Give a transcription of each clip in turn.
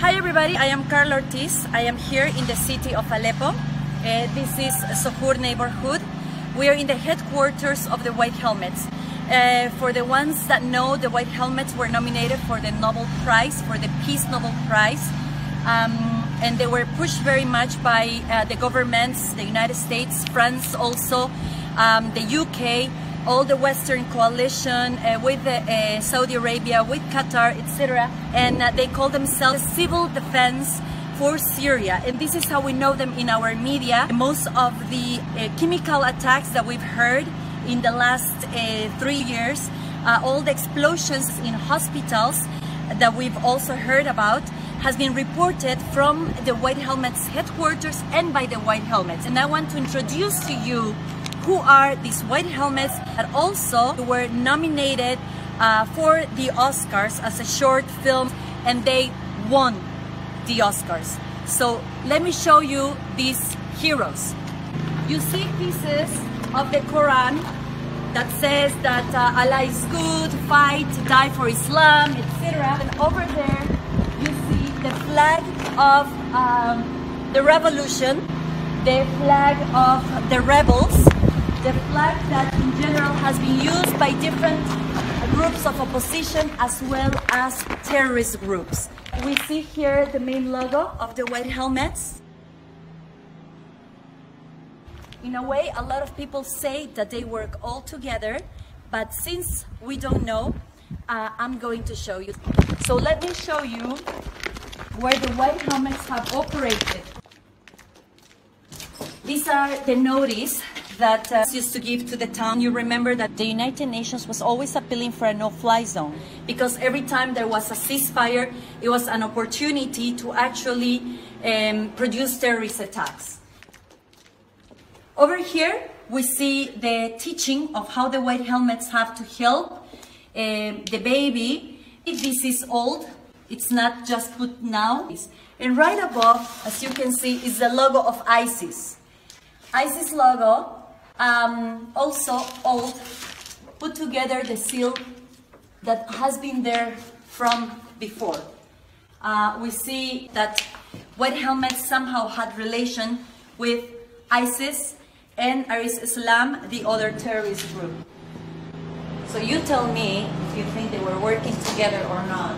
Hi everybody, I am Carla Ortiz. I am here in the city of Aleppo. This is Sohur neighborhood. We are in the headquarters of the White Helmets. For the ones that know, the White Helmets were nominated for the Nobel Prize, for the Peace Nobel Prize. And they were pushed very much by the governments, the United States, France also, the UK, all the Western coalition with Saudi Arabia, with Qatar, etc. And they call themselves Civil Defense for Syria. And this is how we know them in our media. Most of the chemical attacks that we've heard in the last 3 years, all the explosions in hospitals that we've also heard about, has been reported from the White Helmets headquarters and by the White Helmets. And I want to introduce to you who are these White Helmets that also were nominated for the Oscars as a short film, and they won the Oscars. So let me show you these heroes. You see pieces of the Quran that says that Allah is good, fight, die for Islam, etc. And over there you see the flag of the revolution, the flag of the rebels, the flag that in general has been used by different groups of opposition as well as terrorist groups. We see here the main logo of the White Helmets. In a way, a lot of people say that they work all together, but since we don't know, I'm going to show you. So let me show you where the White Helmets have operated. These are the notice that used to give to the town. You remember that the United Nations was always appealing for a no-fly zone, because every time there was a ceasefire, it was an opportunity to actually produce terrorist attacks. Over here, we see the teaching of how the White Helmets have to help the baby. This is old, it's not just put now. And right above, as you can see, is the logo of ISIS. ISIS logo, also old, put together the seal that has been there from before. We see that White Helmets somehow had relation with ISIS and Islam, the other terrorist group. So you tell me if you think they were working together or not.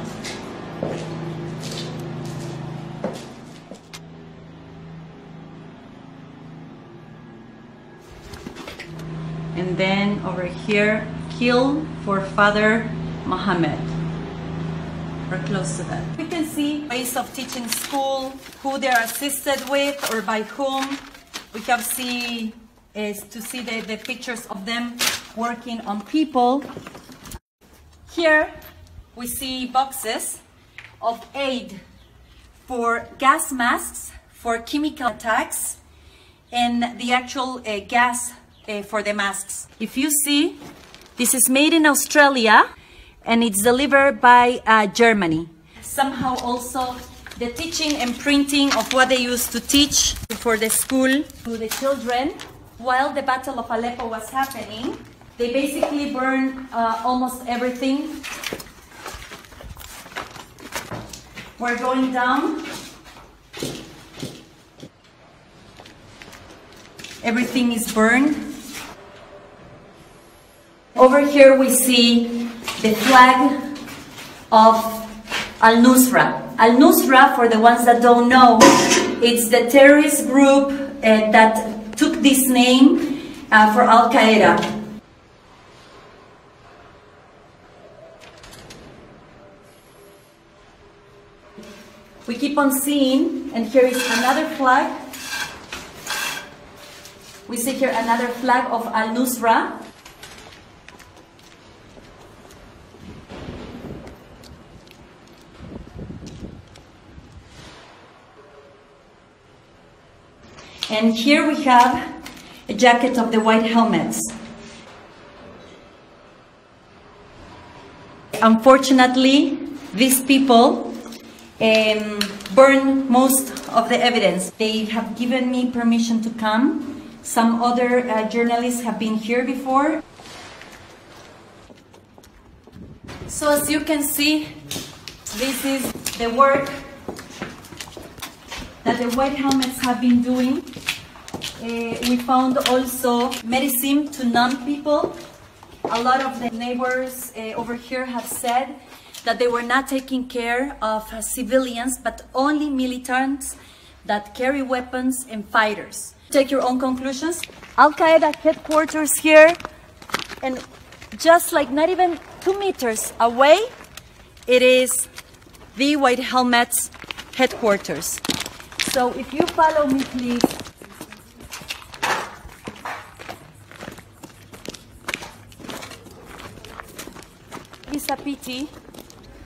And then over here, kill for Father Muhammad. We're close to that. We can see ways of teaching school, who they're assisted with or by whom. We can see the pictures of them working on people. Here we see boxes of aid for gas masks, for chemical attacks, and the actual gas for the masks. If you see, this is made in Australia and it's delivered by Germany. Somehow also the teaching and printing of what they used to teach for the school to the children while the Battle of Aleppo was happening. They basically burned almost everything. We're going down. Everything is burned. Over here we see the flag of An Nusra. An Nusra, for the ones that don't know, it's the terrorist group that took this name for Al Qaida. We keep on seeing, and here is another flag. We see here another flag of An Nusra. And here we have a jacket of the White Helmets. Unfortunately, these people burn most of the evidence. They have given me permission to come. Some other journalists have been here before. So as you can see, this is the work that the white helmets have been doing. We found also medicine to numb people. A lot of the neighbors over here have said that they were not taking care of civilians, but only militants that carry weapons and fighters. Take your own conclusions. Al Qaeda headquarters here, and just like not even 2 meters away, it is the White Helmets headquarters. So if you follow me, please. It's a pity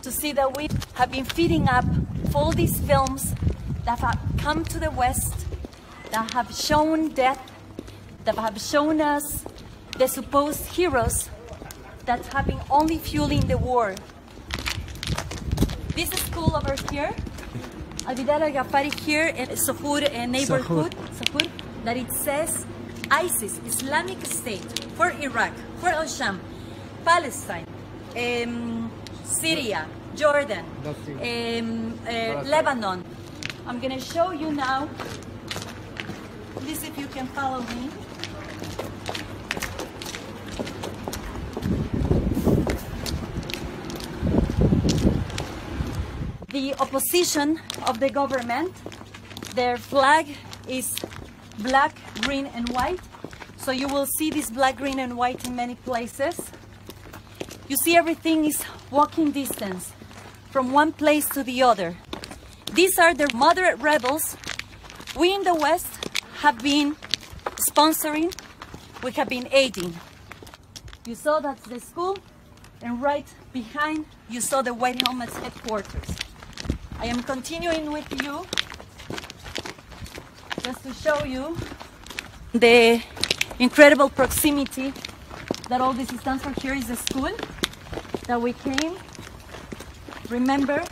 to see that we have been feeding up all these films that have come to the West, that have shown death, that have shown us the supposed heroes that have been only fueling the war. This school over here, Al here in Sahur neighborhood, Sahur, that it says ISIS, Islamic State, for Iraq, for Al-Sham, Palestine, Syria, Jordan, Lebanon. I'm going to show you now. Please, if you can follow me. The opposition of the government, their flag is black, green, and white. So you will see this black, green, and white in many places. You see everything is walking distance from one place to the other. These are the moderate rebels we in the West have been sponsoring, we have been aiding. You saw that's the school, and right behind you saw the White Helmets headquarters. I am continuing with you just to show you the incredible proximity that all this stands for. Here is the school that we came. Remember,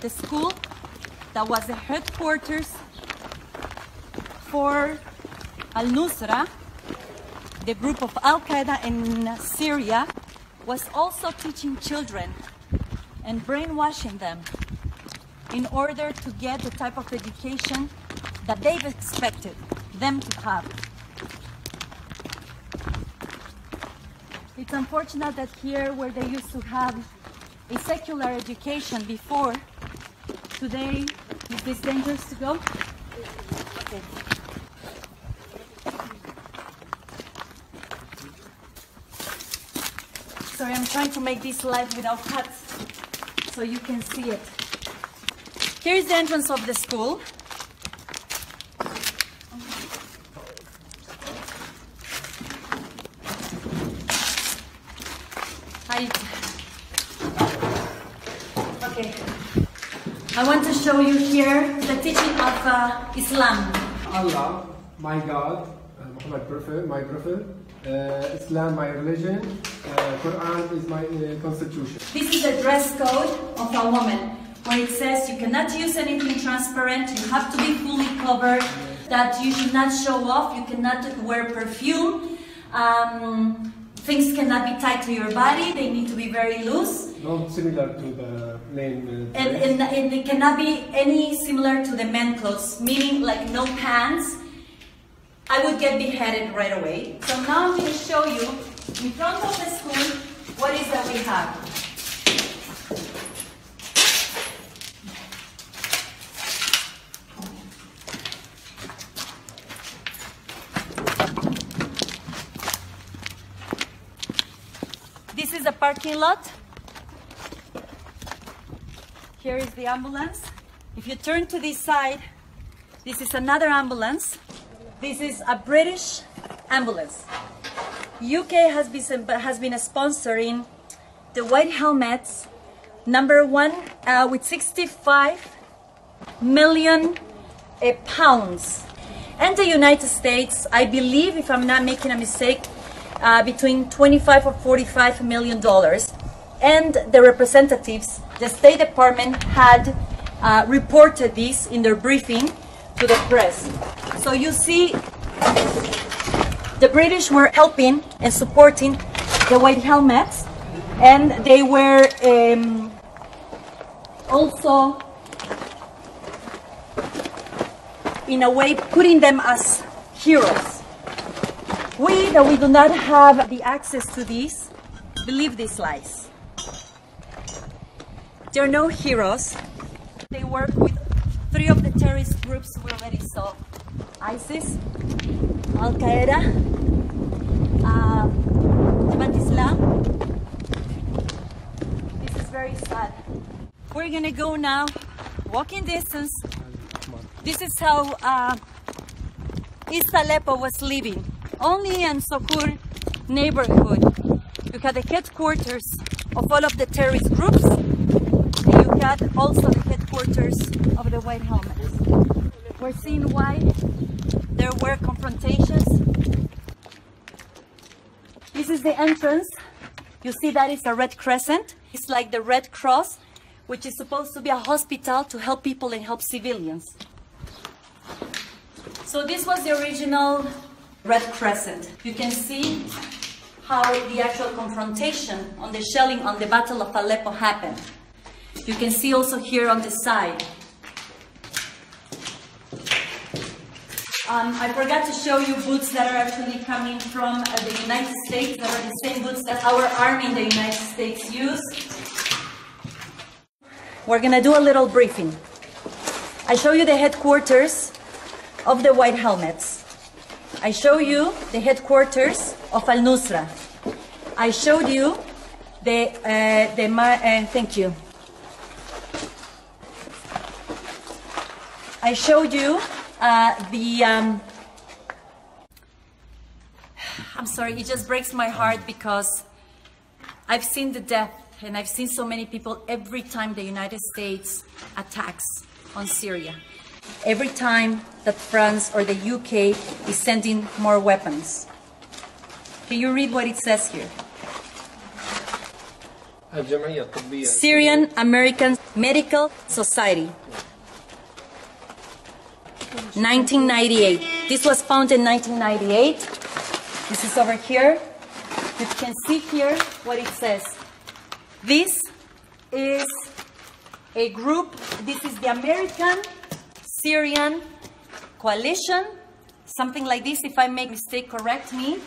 the school that was the headquarters for An Nusra, the group of Al Qaida in Syria, was also teaching children and brainwashing them in order to get the type of education that they've expected them to have. It's unfortunate that here, where they used to have a secular education before, today, is this dangerous to go? Okay. Sorry, I'm trying to make this live without cuts so you can see it. Here's the entrance of the school. Okay. I want to show you here the teaching of Islam. Allah, my God, Muhammad prophet, my prophet, Islam, my religion, Quran is my constitution. This is the dress code of a woman, where it says you cannot use anything transparent, you have to be fully covered, that you should not show off, you cannot wear perfume, things cannot be tied to your body, they need to be very loose. Not similar to the main and it cannot be any similar to the men clothes, meaning like no pants. I would get beheaded right away. So now I'm going to show you in front of the school what is that we have. This is the parking lot. Here is the ambulance. If you turn to this side, this is another ambulance. This is a British ambulance. UK has been sponsoring the White Helmets, #1 with 65 million pounds. And the United States, I believe, if I'm not making a mistake, between 25 or 45 million dollars. And the representatives, the State Department had reported this in their briefing to the press. So you see, the British were helping and supporting the White Helmets, and they were also in a way, putting them as heroes. We, that we do not have the access to these, believe these lies. They're no heroes. They work with 3 of the terrorist groups we already saw. ISIS, Al Qaida, Islam. This is very sad. We're gonna go now, walking distance. This is how East Aleppo was living. Only in Sokur neighborhood. You had the headquarters of all of the terrorist groups. And you had also the headquarters of the white helmets. We're seeing why there were confrontations. This is the entrance. You see that is a red crescent. It's like the Red Cross, which is supposed to be a hospital to help people and help civilians. So this was the original Red Crescent. You can see how the actual confrontation on the shelling on the Battle of Aleppo happened. You can see also here on the side. I forgot to show you boots that are actually coming from the United States, that are the same boots that our army in the United States use. We're gonna do a little briefing. I show you the headquarters of the white helmets. I show you the headquarters of An Nusra. I showed you thank you. I showed you I'm sorry, it just breaks my heart because I've seen the death and I've seen so many people every time the United States attacks on Syria. Every time that France or the UK is sending more weapons. Can you read what it says here? Syrian American Medical Society. 1998. This was founded in 1998. This is over here. You can see here what it says. This is a group. This is the American Syrian Coalition. Something like this. If I make a mistake, correct me.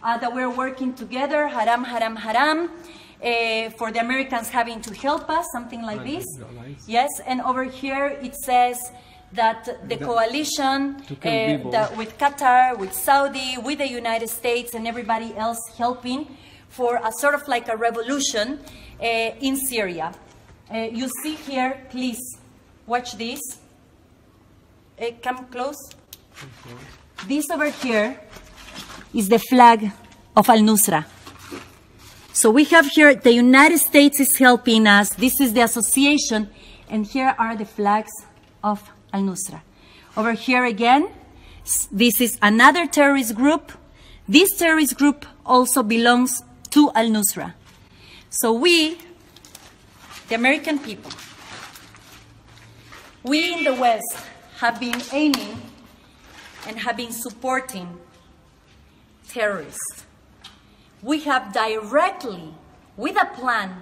That we're working together. Haram, haram, haram. For the Americans having to help us. Something like this. Yes. And over here it says that the coalition with Qatar, with Saudi, with the United States and everybody else helping for a sort of like a revolution in Syria. You see here, please watch this. Come close. This over here is the flag of An Nusra. So we have here, the United States is helping us. This is the association, and here are the flags of An Nusra. Over here again, this is another terrorist group. This terrorist group also belongs to An Nusra. So we, the American people, we in the West have been aiming and have been supporting terrorists. We have directly, with a plan,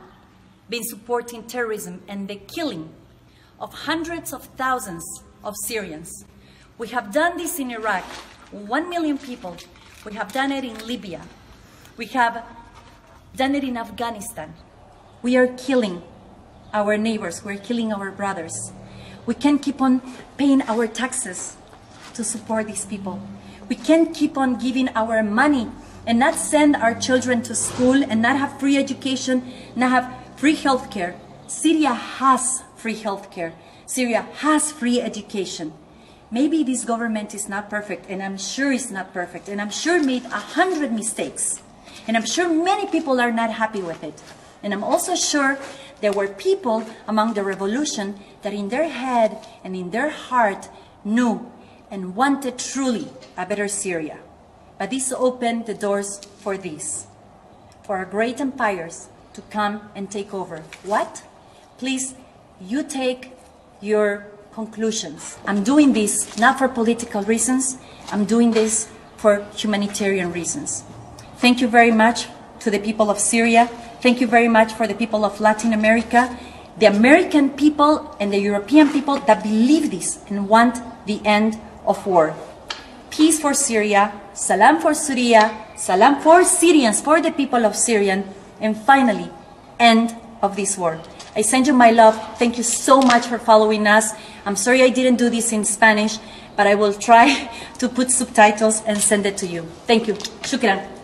been supporting terrorism and the killing of hundreds of thousands of Syrians. We have done this in Iraq, 1 million people. We have done it in Libya. We have done it in Afghanistan. We are killing our neighbors. We're killing our brothers. We can't keep on paying our taxes to support these people. We can't keep on giving our money and not send our children to school and not have free education, not have free healthcare. Syria has free healthcare. Syria has free education. Maybe this government is not perfect, and I'm sure it's not perfect, and I'm sure made 100 mistakes. And I'm sure many people are not happy with it. And I'm also sure there were people among the revolution that in their head and in their heart knew and wanted truly a better Syria. But this opened the doors for this, for our great empires to come and take over. What? Please, you take your conclusions. I'm doing this not for political reasons. I'm doing this for humanitarian reasons. Thank you very much to the people of Syria. Thank you very much for the people of Latin America, the American people and the European people that believe this and want the end of war. Peace for Syria, salam for Syria, salam for Syrians, for the people of Syria, and finally, end of this war. I send you my love. Thank you so much for following us. I'm sorry I didn't do this in Spanish, but I will try to put subtitles and send it to you. Thank you. Shukran.